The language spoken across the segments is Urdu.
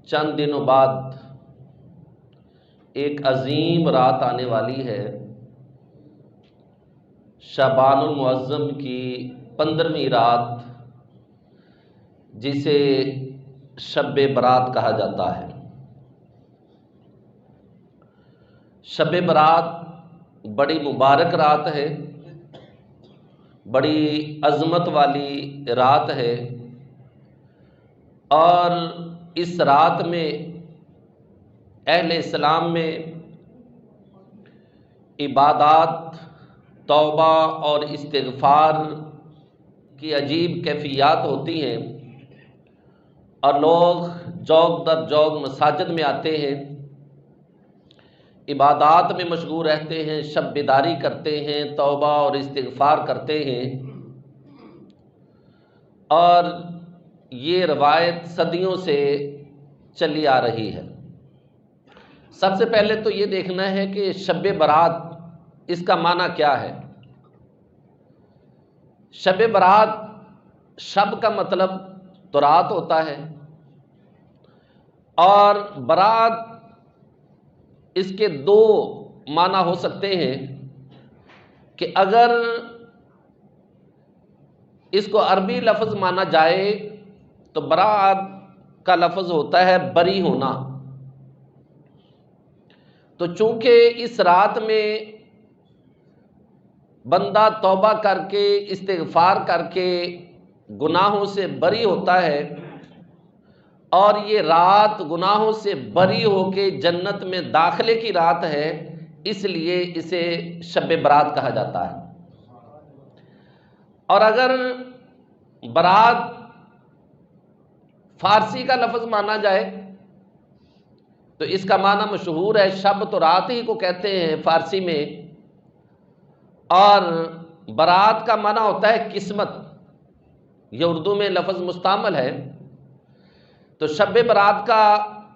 چند دنوں بعد ایک عظیم رات آنے والی ہے، شعبان المعظم کی 15ویں رات، جسے شب برات کہا جاتا ہے۔ شب برات بڑی مبارک رات ہے، بڑی عظمت والی رات ہے، اور اس رات میں اہل اسلام میں عبادات، توبہ اور استغفار کی عجیب کیفیات ہوتی ہیں، اور لوگ جوق در جوق مساجد میں آتے ہیں، عبادات میں مشغول رہتے ہیں، شب بیداری کرتے ہیں، توبہ اور استغفار کرتے ہیں، اور یہ روایت صدیوں سے چلی آ رہی ہے۔ سب سے پہلے تو یہ دیکھنا ہے کہ شب برات اس کا معنی کیا ہے۔ شب برات، شب کا مطلب تو رات ہوتا ہے، اور برات اس کے دو معنی ہو سکتے ہیں کہ اگر اس کو عربی لفظ مانا جائے تو برات کا لفظ ہوتا ہے بری ہونا۔ تو چونکہ اس رات میں بندہ توبہ کر کے استغفار کر کے گناہوں سے بری ہوتا ہے، اور یہ رات گناہوں سے بری ہو کے جنت میں داخلے کی رات ہے، اس لیے اسے شب برات کہا جاتا ہے۔ اور اگر برات فارسی کا لفظ مانا جائے تو اس کا معنی مشہور ہے، شب تو رات ہی کو کہتے ہیں فارسی میں، اور برات کا معنی ہوتا ہے قسمت، یہ اردو میں لفظ مستعمل ہے۔ تو شب برات کا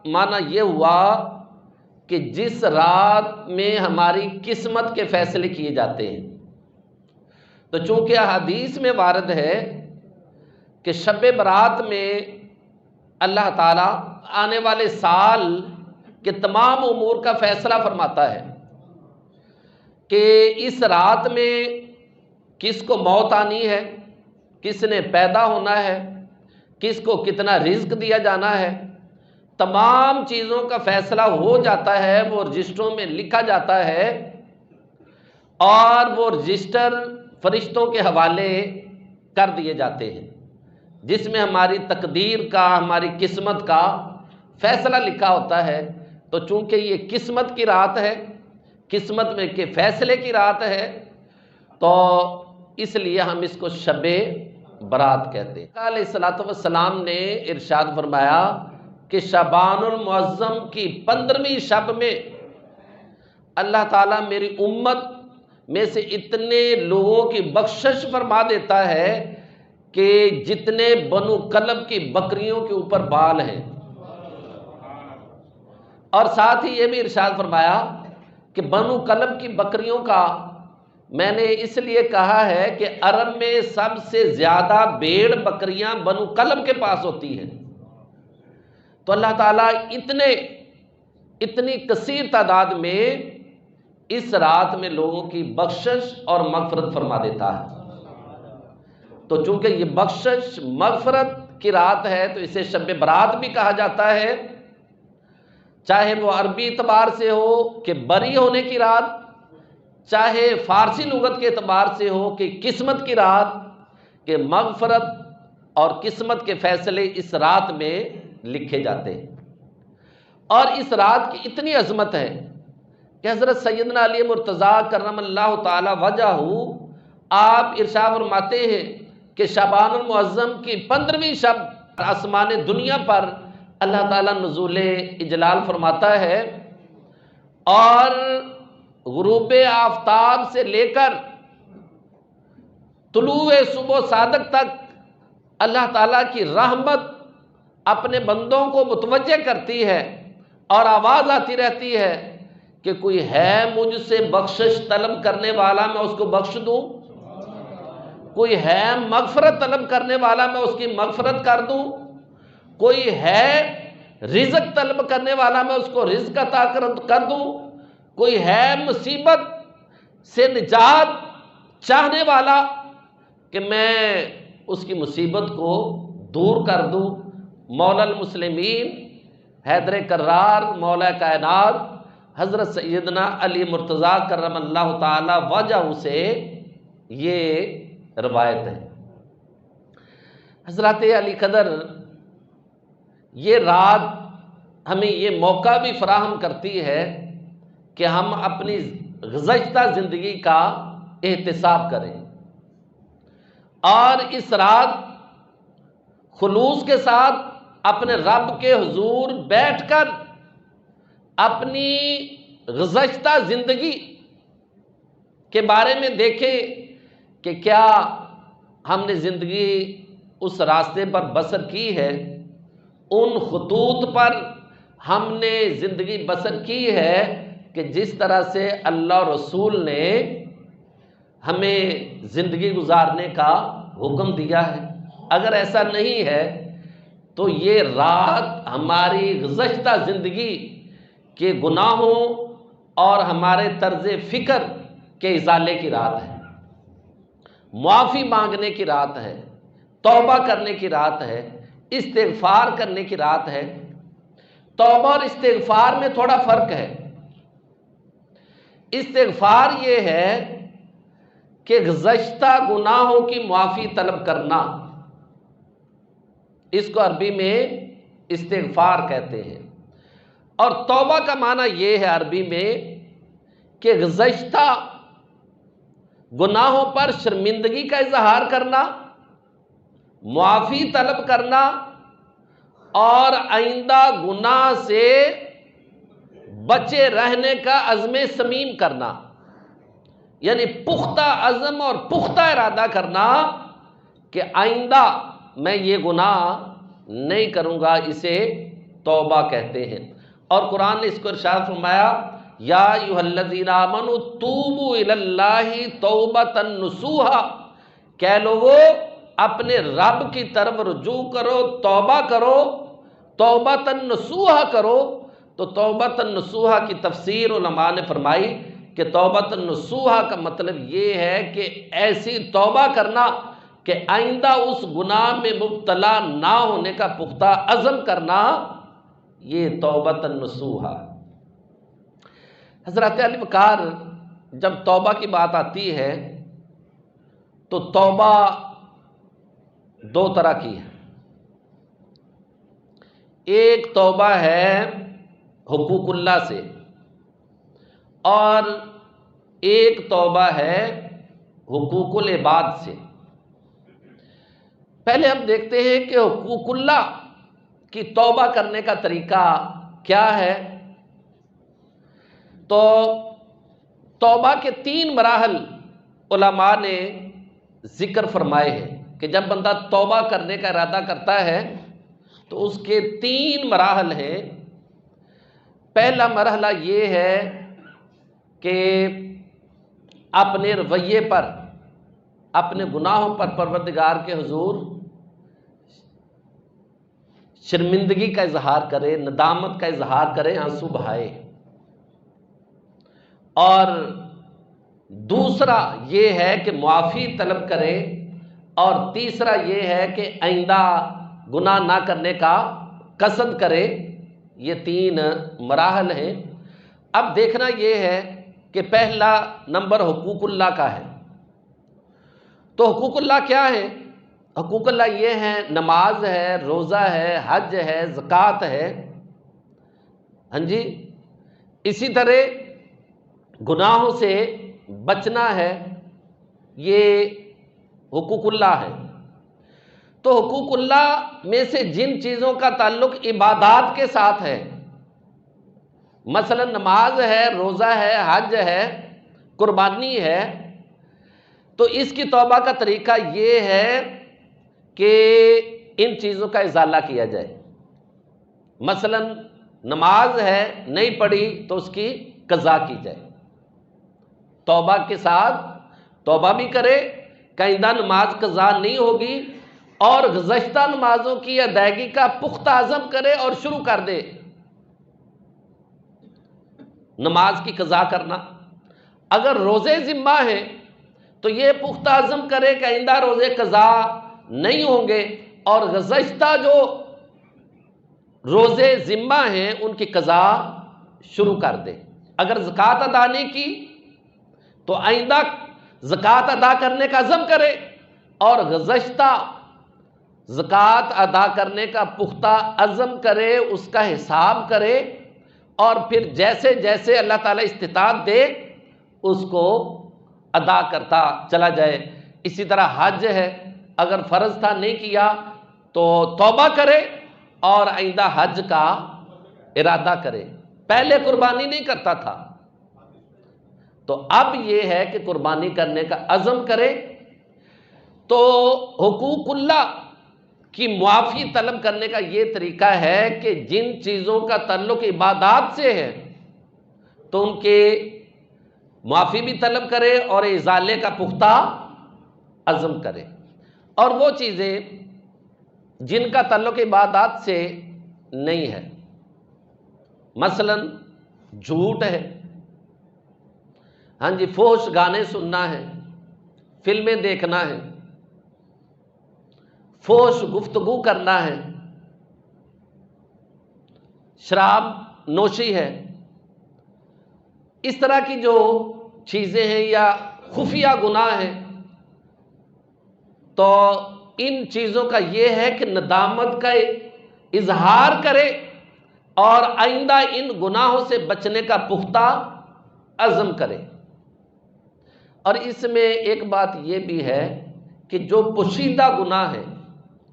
معنی یہ ہوا کہ جس رات میں ہماری قسمت کے فیصلے کیے جاتے ہیں۔ تو چونکہ حدیث میں وارد ہے کہ شب برات میں اللہ تعالیٰ آنے والے سال کے تمام امور کا فیصلہ فرماتا ہے کہ اس رات میں کس کو موت آنی ہے، کس نے پیدا ہونا ہے، کس کو کتنا رزق دیا جانا ہے، تمام چیزوں کا فیصلہ ہو جاتا ہے، وہ رجسٹروں میں لکھا جاتا ہے، اور وہ رجسٹر فرشتوں کے حوالے کر دیے جاتے ہیں، جس میں ہماری تقدیر کا، ہماری قسمت کا فیصلہ لکھا ہوتا ہے۔ تو چونکہ یہ قسمت کی رات ہے، قسمت میں کے فیصلے کی رات ہے، تو اس لیے ہم اس کو شب برات کہتے ہیں۔ علیہ الصلوۃ والسلام نے ارشاد فرمایا کہ شعبان المعظم کی 15ویں شب میں اللہ تعالیٰ میری امت میں سے اتنے لوگوں کی بخشش فرما دیتا ہے کہ جتنے بنو کلب کی بکریوں کے اوپر بال ہیں، اور ساتھ ہی یہ بھی ارشاد فرمایا کہ بنو کلب کی بکریوں کا میں نے اس لیے کہا ہے کہ عرب میں سب سے زیادہ بھیڑ بکریاں بنو کلب کے پاس ہوتی ہیں۔ تو اللہ تعالیٰ اتنی کثیر تعداد میں اس رات میں لوگوں کی بخشش اور مغفرت فرما دیتا ہے۔ تو چونکہ یہ بخشش مغفرت کی رات ہے تو اسے شب برات بھی کہا جاتا ہے، چاہے وہ عربی اعتبار سے ہو کہ بری ہونے کی رات، چاہے فارسی لغت کے اعتبار سے ہو کہ قسمت کی رات، کہ مغفرت اور قسمت کے فیصلے اس رات میں لکھے جاتے ہیں۔ اور اس رات کی اتنی عظمت ہے کہ حضرت سیدنا علی مرتضیٰ کرم اللہ تعالی وجہہ آپ ارشاد فرماتے ہیں کہ شعبان المعظم کی 15ویں شب آسمان دنیا پر اللہ تعالیٰ نزول اجلال فرماتا ہے، اور غروب آفتاب سے لے کر طلوع صبح صادق تک اللہ تعالیٰ کی رحمت اپنے بندوں کو متوجہ کرتی ہے، اور آواز آتی رہتی ہے کہ کوئی ہے مجھ سے بخشش طلب کرنے والا، میں اس کو بخش دوں، کوئی ہے مغفرت طلب کرنے والا، میں اس کی مغفرت کر دوں، کوئی ہے رزق طلب کرنے والا میں اس کو رزق عطا کر دوں، کوئی ہے مصیبت سے نجات چاہنے والا کہ میں اس کی مصیبت کو دور کر دوں۔ مولا المسلمین حیدر کرار مولا کائنات حضرت سیدنا علی مرتضیٰ کرم اللہ تعالی وجہ سے یہ روایت ہے۔ حضرت علی قدر یہ رات ہمیں یہ موقع بھی فراہم کرتی ہے کہ ہم اپنی گزشتہ زندگی کا احتساب کریں، اور اس رات خلوص کے ساتھ اپنے رب کے حضور بیٹھ کر اپنی گزشتہ زندگی کے بارے میں دیکھیں کہ کیا ہم نے زندگی اس راستے پر بسر کی ہے، ان خطوط پر ہم نے زندگی بسر کی ہے کہ جس طرح سے اللہ رسول نے ہمیں زندگی گزارنے کا حکم دیا ہے۔ اگر ایسا نہیں ہے تو یہ رات ہماری گزشتہ زندگی کے گناہوں اور ہمارے طرز فکر کے ازالے کی رات ہے، معافی مانگنے کی رات ہے، توبہ کرنے کی رات ہے، استغفار کرنے کی رات ہے۔ توبہ اور استغفار میں تھوڑا فرق ہے۔ استغفار یہ ہے کہ گزشتہ گناہوں کی معافی طلب کرنا، اس کو عربی میں استغفار کہتے ہیں، اور توبہ کا معنی یہ ہے عربی میں کہ گزشتہ گناہوں پر شرمندگی کا اظہار کرنا، معافی طلب کرنا، اور آئندہ گناہ سے بچے رہنے کا عزم صمیم کرنا، یعنی پختہ عزم اور پختہ ارادہ کرنا کہ آئندہ میں یہ گناہ نہیں کروں گا، اسے توبہ کہتے ہیں۔ اور قرآن نے اس کو ارشاد فرمایا، یا ایھا الذین آمنوا توبوا الی اللہ توبۃ نصوحا، کہ لوگو اپنے رب کی طرف رجوع کرو، توبہ کرو، توبۃ نصوحا کرو۔ تو توبۃ نصوحا کی تفسیر علماء نے فرمائی کہ توبۃ نصوحا کا مطلب یہ ہے کہ ایسی توبہ کرنا کہ آئندہ اس گناہ میں مبتلا نہ ہونے کا پختہ عزم کرنا، یہ توبۃ نصوحا۔ حضرت علی وقار جب توبہ کی بات آتی ہے تو توبہ دو طرح کی ہے۔ ایک توبہ ہے حقوق اللہ سے، اور ایک توبہ ہے حقوق العباد سے۔ پہلے ہم دیکھتے ہیں کہ حقوق اللہ کی توبہ کرنے کا طریقہ کیا ہے۔ تو توبہ کے 3 مراحل علماء نے ذکر فرمائے ہیں کہ جب بندہ توبہ کرنے کا ارادہ کرتا ہے تو اس کے 3 مراحل ہیں۔ پہلا مرحلہ یہ ہے کہ اپنے رویے پر، اپنے گناہوں پر پروردگار کے حضور شرمندگی کا اظہار کرے، ندامت کا اظہار کرے، آنسو بہائے۔ اور دوسرا یہ ہے کہ معافی طلب کرے، اور تیسرا یہ ہے کہ آئندہ گناہ نہ کرنے کا قصد کرے۔ یہ 3 مراحل ہیں۔ اب دیکھنا یہ ہے کہ پہلا نمبر حقوق اللہ کا ہے۔ تو حقوق اللہ کیا ہے؟ حقوق اللہ یہ ہیں، نماز ہے، روزہ ہے، حج ہے، زکوٰۃ ہے، ہاں جی، اسی طرح گناہوں سے بچنا ہے، یہ حقوق اللہ ہے۔ تو حقوق اللہ میں سے جن چیزوں کا تعلق عبادات کے ساتھ ہے، مثلا نماز ہے، روزہ ہے، حج ہے، قربانی ہے، تو اس کی توبہ کا طریقہ یہ ہے کہ ان چیزوں کا ازالہ کیا جائے۔ مثلا نماز ہے، نہیں پڑھی تو اس کی قضا کی جائے، توبہ کے ساتھ توبہ بھی کرے کہ آئندہ نماز قضا نہیں ہوگی، اور گزشتہ نمازوں کی ادائیگی کا پختہ عزم کرے اور شروع کر دے نماز کی قضا کرنا۔ اگر روزے ذمہ ہیں تو یہ پختہ عزم کرے کہ آئندہ روزے قضا نہیں ہوں گے، اور گزشتہ جو روزے ذمہ ہیں ان کی قضا شروع کر دے۔ اگر زکوٰۃ ادا نہیں کی تو آئندہ زکوٰۃ ادا کرنے کا عزم کرے اور گزشتہ زکوٰۃ ادا کرنے کا پختہ عزم کرے، اس کا حساب کرے، اور پھر جیسے جیسے اللہ تعالیٰ استطاعت دے اس کو ادا کرتا چلا جائے۔ اسی طرح حج ہے، اگر فرض تھا نہیں کیا تو توبہ کرے اور آئندہ حج کا ارادہ کرے۔ پہلے قربانی نہیں کرتا تھا تو اب یہ ہے کہ قربانی کرنے کا عزم کرے۔ تو حقوق اللہ کی معافی طلب کرنے کا یہ طریقہ ہے کہ جن چیزوں کا تعلق عبادات سے ہے تو ان کے معافی بھی طلب کرے اور ازالے کا پختہ عزم کرے، اور وہ چیزیں جن کا تعلق عبادات سے نہیں ہے، مثلا جھوٹ ہے، ہاں جی، فحش گانے سننا ہے، فلمیں دیکھنا ہے، فحش گفتگو کرنا ہے، شراب نوشی ہے، اس طرح کی جو چیزیں ہیں یا خفیہ گناہ ہیں، تو ان چیزوں کا یہ ہے کہ ندامت کا اظہار کرے اور آئندہ ان گناہوں سے بچنے کا پختہ عزم کرے۔ اور اس میں ایک بات یہ بھی ہے کہ جو پوشیدہ گناہ ہیں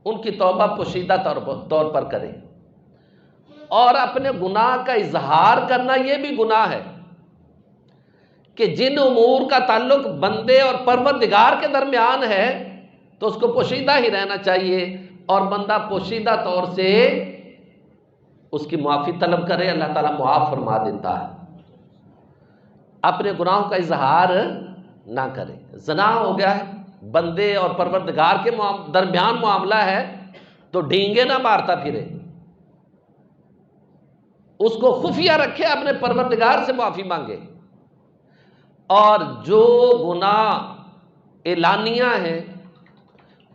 ان کی توبہ پوشیدہ طور پر کرے، اور اپنے گناہ کا اظہار کرنا یہ بھی گناہ ہے کہ جن امور کا تعلق بندے اور پروردگار کے درمیان ہے تو اس کو پوشیدہ ہی رہنا چاہیے، اور بندہ پوشیدہ طور سے اس کی معافی طلب کرے، اللہ تعالیٰ معاف فرما دیتا ہے۔ اپنے گناہوں کا اظہار نہ کرے۔ زنا ہو گیا ہے، بندے اور پروردگار کے درمیان معاملہ ہے تو ڈینگے نہ مارتا پھرے، اس کو خفیہ رکھے، اپنے پروردگار سے معافی مانگے۔ اور جو گناہ اعلانیہ ہیں،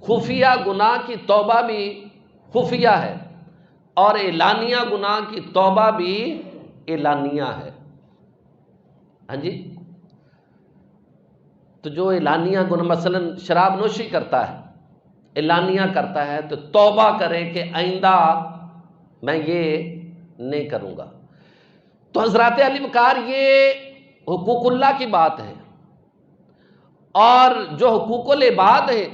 خفیہ گناہ کی توبہ بھی خفیہ ہے اور اعلانیہ گناہ کی توبہ بھی اعلانیہ ہے، ہاں جی۔ تو جو اعلانیہ گناہ مثلا شراب نوشی کرتا ہے، اعلانیہ کرتا ہے، تو توبہ کرے کہ آئندہ میں یہ نہیں کروں گا۔ تو حضرات علی وقار یہ حقوق اللہ کی بات ہے، اور جو حقوق العباد ہے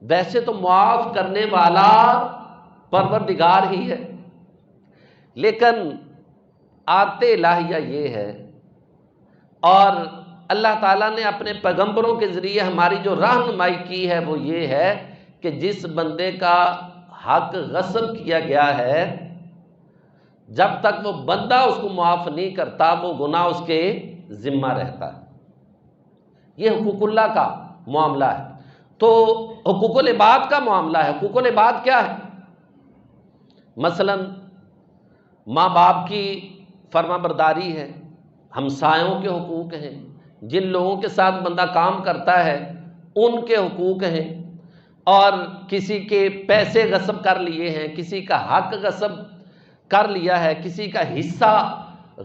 ویسے تو معاف کرنے والا پروردگار ہی ہے، لیکن عادت الہیہ یہ ہے، اور اللہ تعالیٰ نے اپنے پیغمبروں کے ذریعے ہماری جو رہنمائی کی ہے وہ یہ ہے کہ جس بندے کا حق غصب کیا گیا ہے، جب تک وہ بندہ اس کو معاف نہیں کرتا وہ گناہ اس کے ذمہ رہتا ہے۔ یہ حقوق اللہ کا معاملہ ہے۔ تو حقوق العباد کا معاملہ ہے۔ حقوق العباد کیا ہے؟ مثلا ماں باپ کی فرما برداری ہے، ہمسایوں کے حقوق ہیں، جن لوگوں کے ساتھ بندہ کام کرتا ہے ان کے حقوق ہیں، اور کسی کے پیسے غصب کر لیے ہیں، کسی کا حق غصب کر لیا ہے، کسی کا حصہ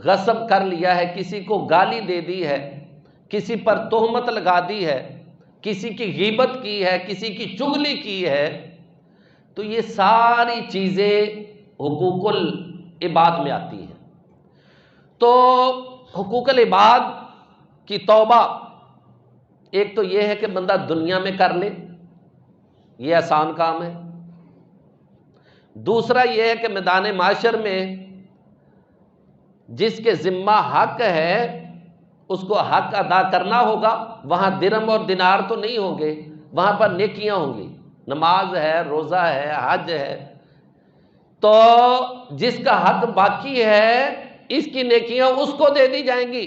غصب کر لیا ہے، کسی کو گالی دے دی ہے، کسی پر تہمت لگا دی ہے، کسی کی غیبت کی ہے، کسی کی چغلی کی ہے، تو یہ ساری چیزیں حقوق العباد میں آتی ہیں۔ تو حقوق العباد کی توبہ ایک تو یہ ہے کہ بندہ دنیا میں کر لے، یہ آسان کام ہے۔ دوسرا یہ ہے کہ میدان معاشر میں جس کے ذمہ حق ہے اس کو حق ادا کرنا ہوگا، وہاں درہم اور دینار تو نہیں ہوں گے، وہاں پر نیکیاں ہوں گی، نماز ہے، روزہ ہے، حج ہے۔ تو جس کا حق باقی ہے اس کی نیکیاں اس کو دے دی جائیں گی،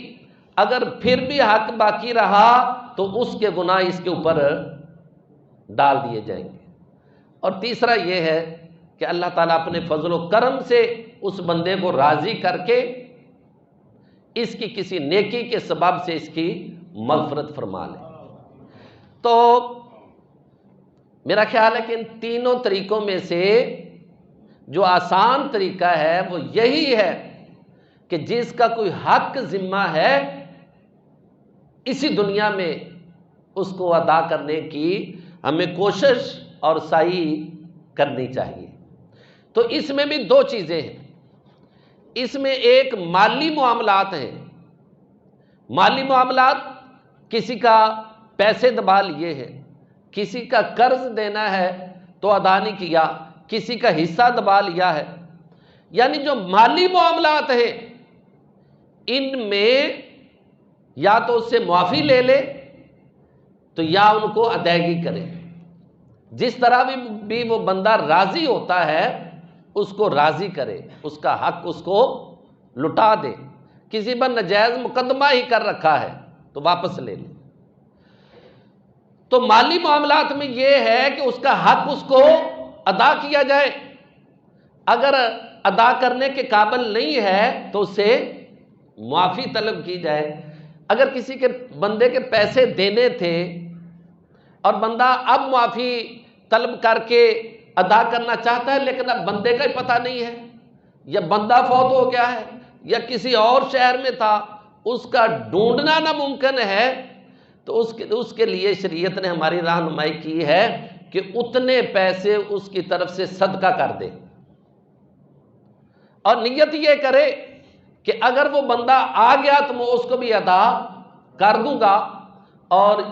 اگر پھر بھی حق باقی رہا تو اس کے گناہ اس کے اوپر ڈال دیے جائیں گے۔ اور تیسرا یہ ہے کہ اللہ تعالیٰ اپنے فضل و کرم سے اس بندے کو راضی کر کے اس کی کسی نیکی کے سبب سے اس کی مغفرت فرما لے۔ تو میرا خیال ہے کہ ان تینوں طریقوں میں سے جو آسان طریقہ ہے وہ یہی ہے کہ جس کا کوئی حق ذمہ ہے اسی دنیا میں اس کو ادا کرنے کی ہمیں کوشش اور سعی کرنی چاہیے۔ تو اس میں بھی دو چیزیں ہیں، اس میں ایک مالی معاملات ہیں۔ مالی معاملات، کسی کا پیسے دبا لیے ہیں، کسی کا قرض دینا ہے تو ادا نہیں کیا، کسی کا حصہ دبا لیا ہے، یعنی جو مالی معاملات ہیں ان میں یا تو اس سے معافی لے لے تو یا ان کو ادائیگی کرے۔ جس طرح بھی وہ بندہ راضی ہوتا ہے اس کو راضی کرے، اس کا حق اس کو لٹا دے۔ کسی پر ناجائز مقدمہ ہی کر رکھا ہے تو واپس لے لے۔ تو مالی معاملات میں یہ ہے کہ اس کا حق اس کو ادا کیا جائے، اگر ادا کرنے کے قابل نہیں ہے تو اسے معافی طلب کی جائے۔ اگر کسی کے بندے کے پیسے دینے تھے اور بندہ اب معافی طلب کر کے ادا کرنا چاہتا ہے لیکن اب بندے کا ہی پتہ نہیں ہے، یا بندہ فوت ہو گیا ہے یا کسی اور شہر میں تھا، اس کا ڈھونڈنا ناممکن ہے، تو اس کے لیے شریعت نے ہماری رہنمائی کی ہے کہ اتنے پیسے اس کی طرف سے صدقہ کر دے، اور نیت یہ کرے کہ اگر وہ بندہ آ گیا تو میں اس کو بھی ادا کر دوں گا، اور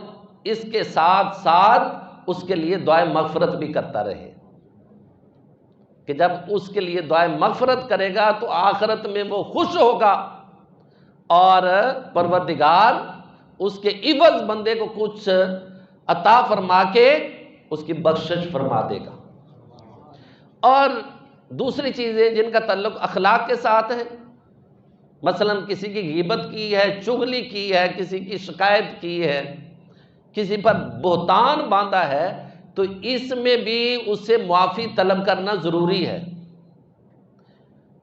اس کے ساتھ ساتھ اس کے لیے دعائے مغفرت بھی کرتا رہے، کہ جب اس کے لیے دعائے مغفرت کرے گا تو آخرت میں وہ خوش ہوگا اور پروردگار اس کے عوض بندے کو کچھ عطا فرما کے اس کی بخشش فرما دے گا۔ اور دوسری چیزیں جن کا تعلق اخلاق کے ساتھ ہے، مثلا کسی کی غیبت کی ہے، چغلی کی ہے، کسی کی شکایت کی ہے، کسی پر بہتان باندھا ہے، تو اس میں بھی اس سے معافی طلب کرنا ضروری ہے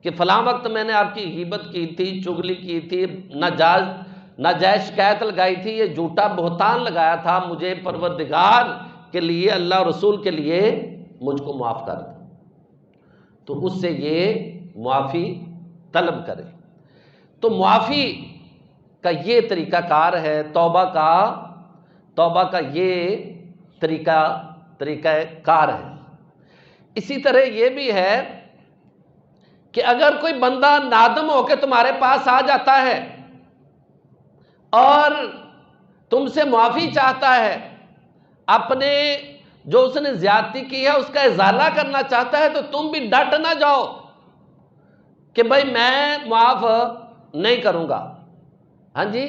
کہ فلاں وقت میں نے آپ کی غیبت کی تھی، چغلی کی تھی، ناجائز شکایت لگائی تھی، یہ جھوٹا بہتان لگایا تھا، مجھے پروردگار کے لیے، اللہ رسول کے لیے مجھ کو معاف کر دو، تو اس سے یہ معافی طلب کرے۔ تو معافی کا یہ طریقہ کار ہے، توبہ کا یہ طریقہ کار ہے۔ اسی طرح یہ بھی ہے کہ اگر کوئی بندہ نادم ہو کے تمہارے پاس آ جاتا ہے اور تم سے معافی چاہتا ہے، اپنے جو اس نے زیادتی کی ہے اس کا ازالہ کرنا چاہتا ہے، تو تم بھی ڈٹ نہ جاؤ کہ بھائی میں معاف نہیں کروں گا، ہاں جی،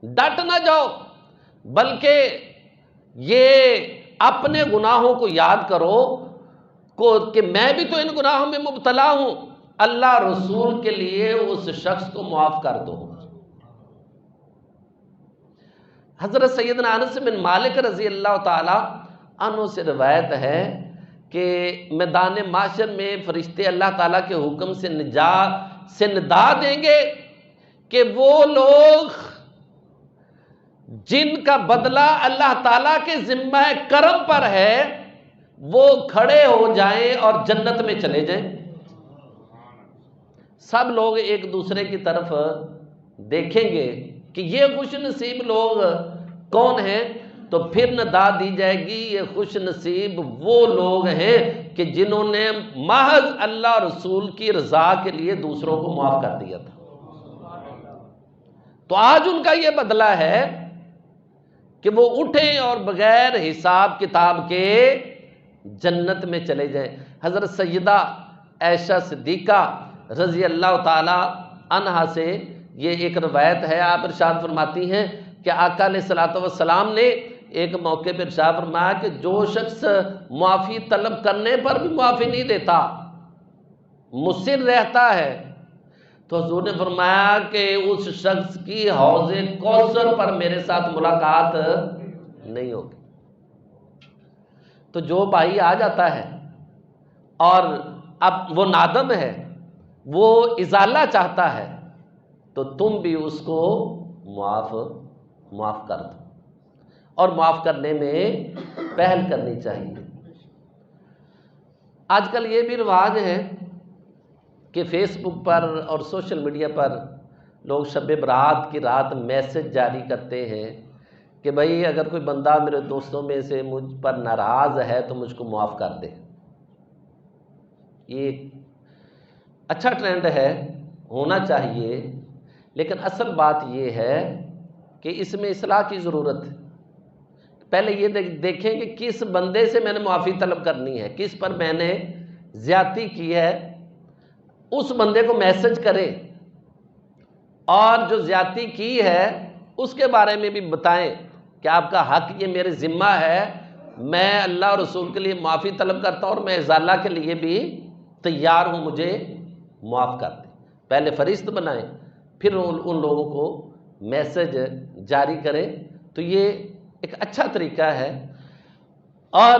ڈٹ نہ جاؤ، بلکہ یہ اپنے گناہوں کو یاد کرو کہ میں بھی تو ان گناہوں میں مبتلا ہوں، اللہ رسول کے لیے اس شخص کو معاف کر دو۔ حضرت سیدنا انس بن مالک رضی اللہ تعالی عنہ سے روایت ہے کہ میدان محشر میں فرشتے اللہ تعالیٰ کے حکم سے ندا دیں گے کہ وہ لوگ جن کا بدلہ اللہ تعالیٰ کے ذمہ کرم پر ہے وہ کھڑے ہو جائیں اور جنت میں چلے جائیں۔ سب لوگ ایک دوسرے کی طرف دیکھیں گے کہ یہ خوش نصیب لوگ کون ہیں، تو پھر ندا دی جائے گی یہ خوش نصیب وہ لوگ ہیں کہ جنہوں نے محض اللہ رسول کی رضا کے لیے دوسروں کو معاف کر دیا تھا۔ تو آج ان کا یہ بدلہ ہے کہ وہ اٹھیں اور بغیر حساب کتاب کے جنت میں چلے جائیں۔ حضرت سیدہ عائشہ صدیقہ رضی اللہ تعالی عنہا سے یہ ایک روایت ہے، آپ ارشاد فرماتی ہیں کہ آقا علیہ الصلوۃ والسلام نے ایک موقع پر ارشاد فرمایا کہ جو شخص معافی طلب کرنے پر بھی معافی نہیں دیتا، مصر رہتا ہے، تو حضور نے فرمایا کہ اس شخص کی حوض کوثر پر میرے ساتھ ملاقات نہیں ہوگی۔ تو جو بھائی آ جاتا ہے اور اب وہ نادم ہے، وہ ازالہ چاہتا ہے، تو تم بھی اس کو معاف کر دو، اور معاف کرنے میں پہل کرنی چاہیے۔ آج کل یہ بھی رواج ہے کہ فیس بک پر اور سوشل میڈیا پر لوگ شب برات کی رات میسج جاری کرتے ہیں کہ بھائی اگر کوئی بندہ میرے دوستوں میں سے مجھ پر ناراض ہے تو مجھ کو معاف کر دے۔ یہ اچھا ٹرینڈ ہے، ہونا چاہیے، لیکن اصل بات یہ ہے کہ اس میں اصلاح کی ضرورت ہے۔ پہلے یہ دیکھیں کہ کس بندے سے میں نے معافی طلب کرنی ہے، کس پر میں نے زیادتی کی ہے، اس بندے کو میسج کریں، اور جو زیادتی کی ہے اس کے بارے میں بھی بتائیں کہ آپ کا حق یہ میرے ذمہ ہے، میں اللہ اور رسول کے لیے معافی طلب کرتا ہوں، اور میں ازالہ کے لیے بھی تیار ہوں، مجھے معاف کر دیں۔ پہلے فہرست بنائیں، پھر ان لوگوں کو میسج جاری کریں، تو یہ ایک اچھا طریقہ ہے۔ اور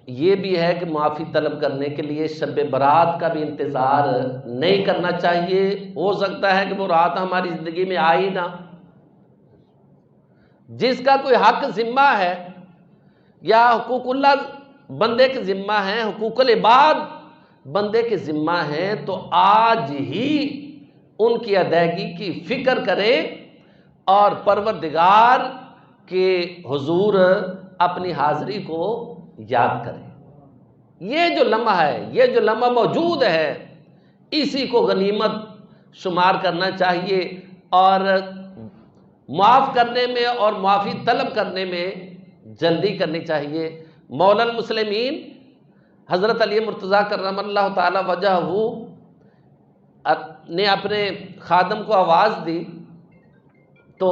یہ بھی ہے کہ معافی طلب کرنے کے لیے شب برات کا بھی انتظار نہیں کرنا چاہیے۔ ہو سکتا ہے کہ وہ رات ہماری زندگی میں آئی نہ۔ جس کا کوئی حق ذمہ ہے یا حقوق اللہ بندے کے ذمہ ہیں، حقوق العباد بندے کے ذمہ ہیں، تو آج ہی ان کی ادائیگی کی فکر کریں اور پروردگار کے حضور اپنی حاضری کو یاد کریں۔ یہ جو لمحہ ہے، یہ جو لمحہ موجود ہے، اسی کو غنیمت شمار کرنا چاہیے، اور معاف کرنے میں اور معافی طلب کرنے میں جلدی کرنی چاہیے۔ مولا المسلمین حضرت علی مرتضیٰ کرم اللہ تعالی وجہہ نے اپنے خادم کو آواز دی تو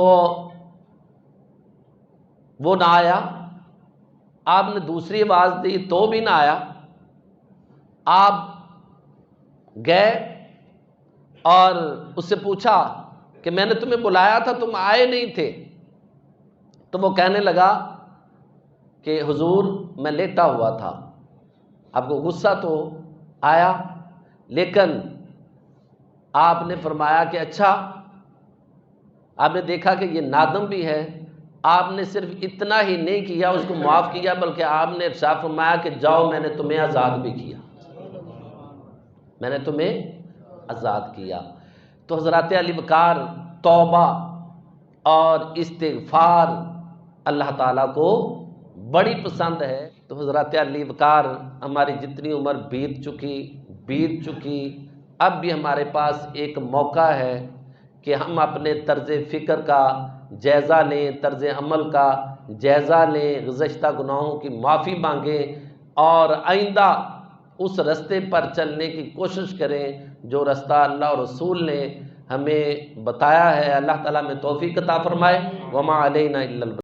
وہ نہ آیا، آپ نے دوسری آواز دی تو بھی نہ آیا، آپ گئے اور اس سے پوچھا کہ میں نے تمہیں بلایا تھا، تم آئے نہیں تھے، تو وہ کہنے لگا کہ حضور میں لیٹا ہوا تھا۔ آپ کو غصہ تو آیا، لیکن آپ نے فرمایا کہ اچھا، آپ نے دیکھا کہ یہ نادم بھی ہے، آپ نے صرف اتنا ہی نہیں کیا اس کو معاف کیا، بلکہ آپ نے ارشاد فرمایا کہ جاؤ میں نے تمہیں آزاد بھی کیا، میں نے تمہیں آزاد کیا۔ تو حضرات علی وقار توبہ اور استغفار اللہ تعالیٰ کو بڑی پسند ہے۔ تو حضرات علی وقار ہماری جتنی عمر بیت چکی، اب بھی ہمارے پاس ایک موقع ہے کہ ہم اپنے طرز فکر کا جائزہ لیں، طرز عمل کا جائزہ لیں، گزشتہ گناہوں کی معافی مانگیں، اور آئندہ اس رستے پر چلنے کی کوشش کریں جو رستہ اللہ اور رسول نے ہمیں بتایا ہے۔ اللہ تعالیٰ میں توفیق عطا فرمائے۔ وما علینا الا البلاغ۔